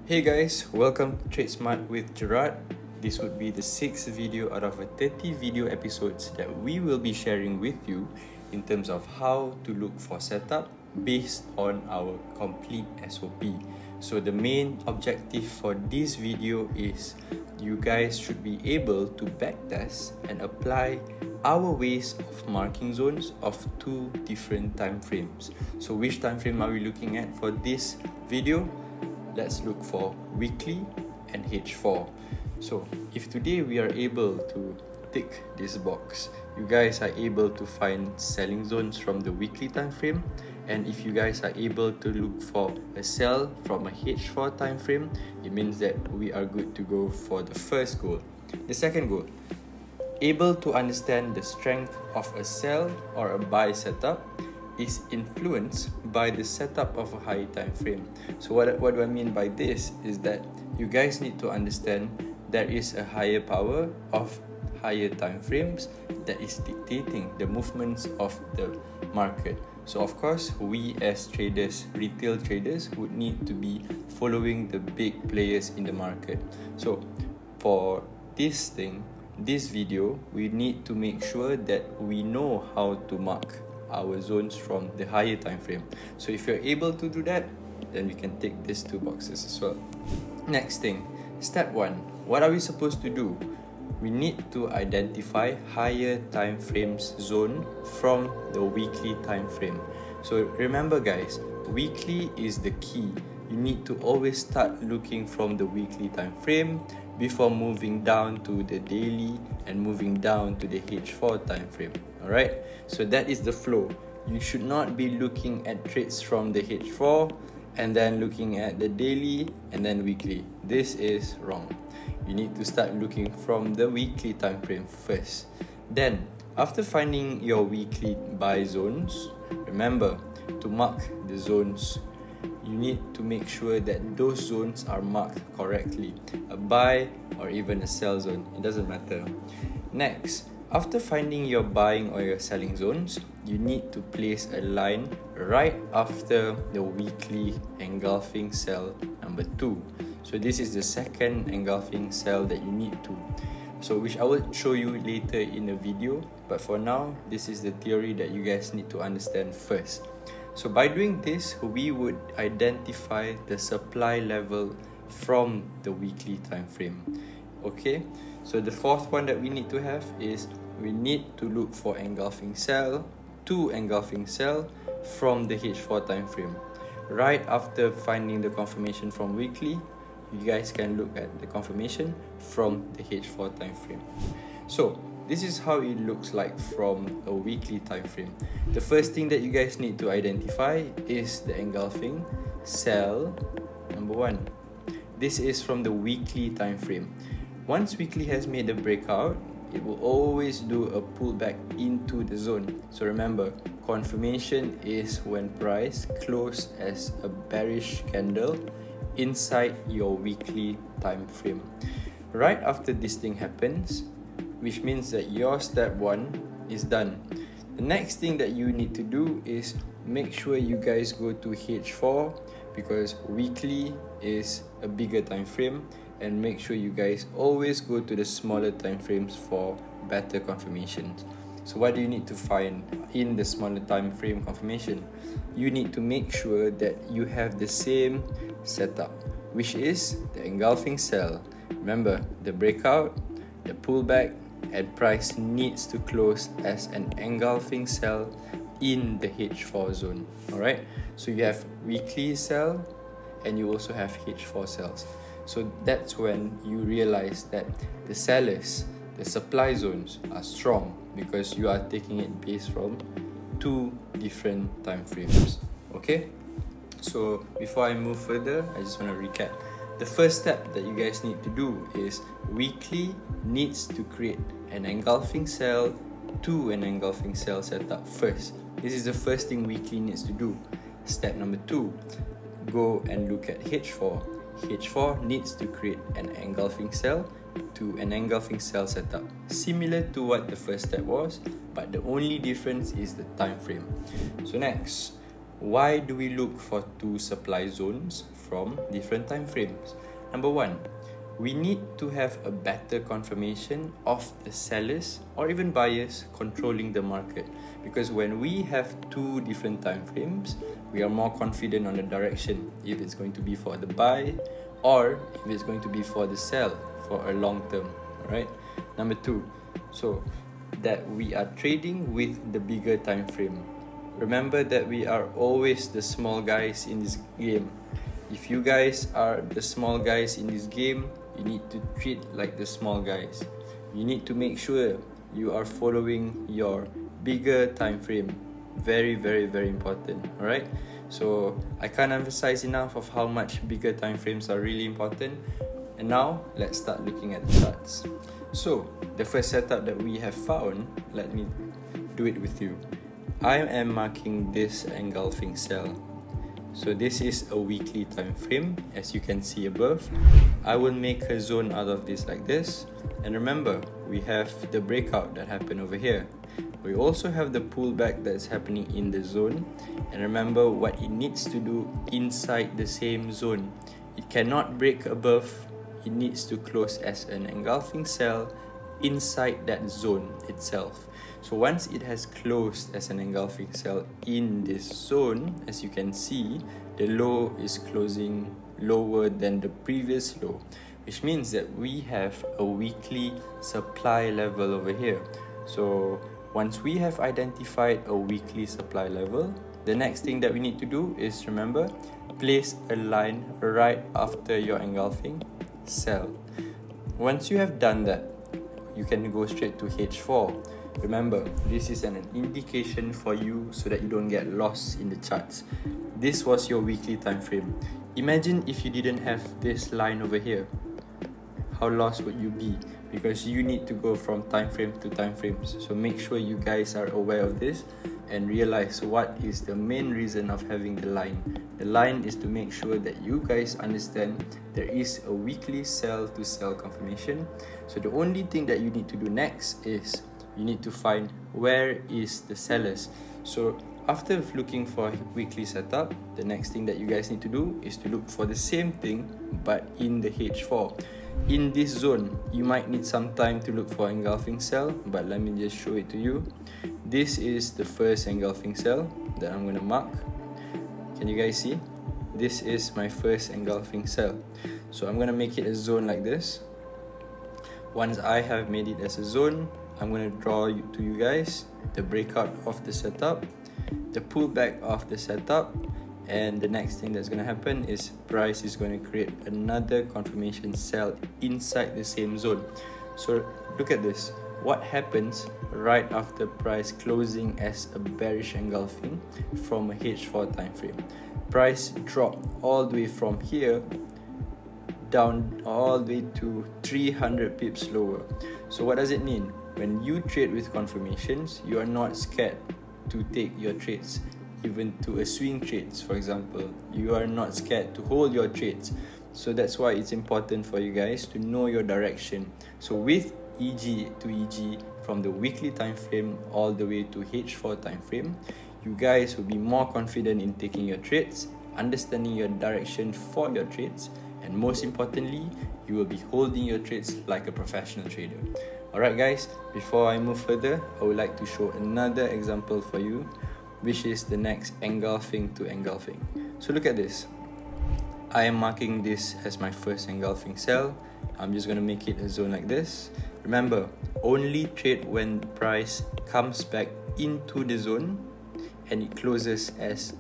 Hey guys, welcome to Trade Smart with Gerard. This would be the 6th video out of a 30 video episodes that we will be sharing with you in terms of how to look for setup based on our complete SOP. So the main objective for this video is you guys should be able to backtest and apply our ways of marking zones of two different time frames. So which time frame are we looking at for this video? Let's look for weekly and H4. So if today we are able to tick this box, you guys are able to find selling zones from the weekly time frame, and if you guys are able to look for a sell from a H4 time frame, it means that we are good to go for the first goal. The second goal, able to understand the strength of a sell or a buy setup is influenced by the setup of a high time frame. So what do I mean by this is that you guys need to understand there is a higher power of higher time frames that is dictating the movements of the market. So of course, we as traders, retail traders, would need to be following the big players in the market. So for this video, we need to make sure that we know how to mark our zones from the higher time frame. So if you're able to do that, then we can tick these two boxes as well. Next thing, step 1. What are we supposed to do? We need to identify higher time frames zone from the weekly time frame. So remember guys, weekly is the key. You need to always start looking from the weekly time frame before moving down to the daily and moving down to the H4 time frame. Alright, so that is the flow. You should not be looking at trades from the H4 and then looking at the daily and then weekly. This is wrong. You need to start looking from the weekly time frame first. Then, after finding your weekly buy zones, remember to mark the zones. You need to make sure that those zones are marked correctly. A buy or even a sell zone, it doesn't matter. Next, after finding your buying or your selling zones, you need to place a line right after the weekly engulfing cell number 2. So this is the second engulfing cell that you need to. So which I will show you later in the video, but for now, this is the theory that you guys need to understand first. So by doing this, we would identify the supply level from the weekly time frame. Okay, so the fourth one that we need to have is we need to look for engulfing cell to engulfing cell from the H4 time frame. Right after finding the confirmation from weekly, you guys can look at the confirmation from the H4 time frame. So this is how it looks like from a weekly time frame. The first thing that you guys need to identify is the engulfing cell number 1. This is from the weekly time frame. Once weekly has made a breakout, it will always do a pullback into the zone. So remember, confirmation is when price close as a bearish candle inside your weekly time frame. Right after this thing happens, which means that your step 1 is done. The next thing that you need to do is make sure you guys go to H4 because weekly is a bigger time frame, and make sure you guys always go to the smaller time frames for better confirmations. So what do you need to find in the smaller time frame confirmation? You need to make sure that you have the same setup, which is the engulfing cell. Remember, the breakout, the pullback, and price needs to close as an engulfing cell in the H4 zone. Alright, so you have weekly cell and you also have H4 cells. So that's when you realize that the sellers, the supply zones are strong because you are taking it based from two different time frames. Okay, so before I move further, I just want to recap. The first step that you guys need to do is weekly needs to create an engulfing cell to an engulfing cell setup first. This is the first thing weekly needs to do. Step number 2, go and look at H4. H4 needs to create an engulfing cell to an engulfing cell setup, similar to what the first step was, but the only difference is the time frame. So next, why do we look for two supply zones from different time frames? Number one, we need to have a better confirmation of the sellers or even buyers controlling the market, because when we have two different time frames, we are more confident on the direction, if it's going to be for the buy or if it's going to be for the sell for a long term. Alright. Number two, so that we are trading with the bigger time frame. Remember that we are always the small guys in this game. If you guys are the small guys in this game, you need to treat like the small guys. You need to make sure you are following your bigger time frame. Very, very, very important. Alright. So I can't emphasize enough of how much bigger time frames are really important. And now let's start looking at the charts. So the first setup that we have found, let me do it with you. I am marking this engulfing cell. So this is a weekly time frame, as you can see above. I will make a zone out of this like this. And remember, we have the breakout that happened over here. We also have the pullback that's happening in the zone. And remember what it needs to do inside the same zone. It cannot break above. It needs to close as an engulfing cell inside that zone itself. So once it has closed as an engulfing cell in this zone, as you can see, the low is closing lower than the previous low, which means that we have a weekly supply level over here. So once we have identified a weekly supply level, the next thing that we need to do is, remember, place a line right after your engulfing cell. Once you have done that, you can go straight to H4. Remember, this is an indication for you so that you don't get lost in the charts. This was your weekly time frame. Imagine if you didn't have this line over here. How lost would you be? Because you need to go from time frame to time frames. So make sure you guys are aware of this and realize what is the main reason of having the line. The line is to make sure that you guys understand there is a weekly sell to sell confirmation. So the only thing that you need to do next is you need to find where is the sellers. So after looking for a weekly setup, the next thing that you guys need to do is to look for the same thing but in the H4. In this zone, you might need some time to look for engulfing cell, but let me just show it to you. This is the first engulfing cell that I'm going to mark. Can you guys see? This is my first engulfing cell. So I'm going to make it a zone like this. Once I have made it as a zone, I'm going to draw to you guys the breakout of the setup, the pullback of the setup, and the next thing that's going to happen is price is going to create another confirmation cell inside the same zone. So look at this. What happens right after price closing as a bearish engulfing from a H4 time frame? Price drop all the way from here down all the way to 300 pips lower. So what does it mean? When you trade with confirmations, you are not scared to take your trades, even to a swing trades, for example. You are not scared to hold your trades. So that's why it's important for you guys to know your direction. So with EG to EG from the weekly time frame all the way to H4 time frame, you guys will be more confident in taking your trades, understanding your direction for your trades, and most importantly, you will be holding your trades like a professional trader. Alright guys, before I move further, I would like to show another example for you, which is the next engulfing to engulfing. So look at this. I am marking this as my first engulfing cell. I'm just going to make it a zone like this. Remember, only trade when price comes back into the zone and it closes as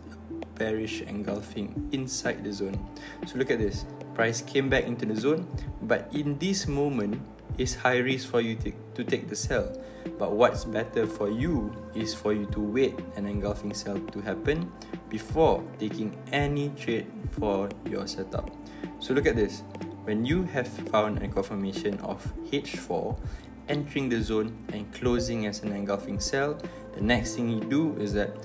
bearish engulfing inside the zone. So look at this. Price came back into the zone, but in this moment, it's high risk for you to take the sell. But what's better for you is for you to wait an engulfing sell to happen before taking any trade for your setup. So look at this. When you have found a confirmation of H4 entering the zone and closing as an engulfing sell, the next thing you do is that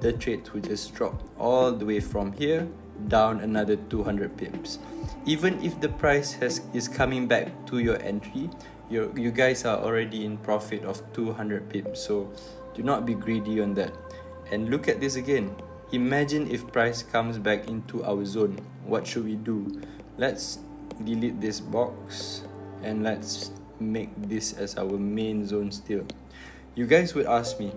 the trade will just drop all the way from here down another 200 pips. Even if the price is coming back to your entry, you guys are already in profit of 200 pips. So do not be greedy on that. And look at this again. Imagine if price comes back into our zone. What should we do? Let's delete this box and let's make this as our main zone still. You guys would ask me,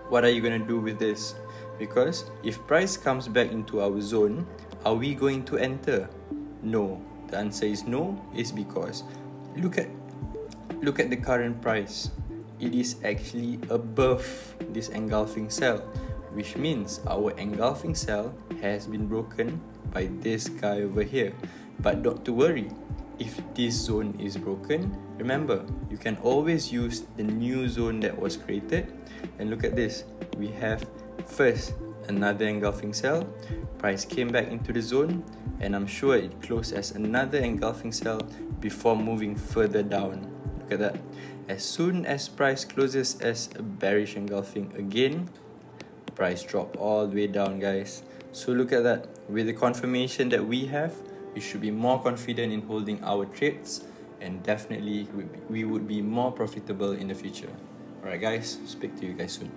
what are you gonna do with this? Because if price comes back into our zone, are we going to enter? No. The answer is no, is because look at the current price. It is actually above this engulfing cell, which means our engulfing cell has been broken by this guy over here. But not to worry, if this zone is broken, remember, you can always use the new zone that was created. And look at this, we have first another engulfing cell, price came back into the zone, and I'm sure it closed as another engulfing cell before moving further down. Look at that. As soon as price closes as a bearish engulfing again, price drop all the way down, guys. So look at that. With the confirmation that we have, we should be more confident in holding our trades, and definitely we would be more profitable in the future. Alright guys, speak to you guys soon.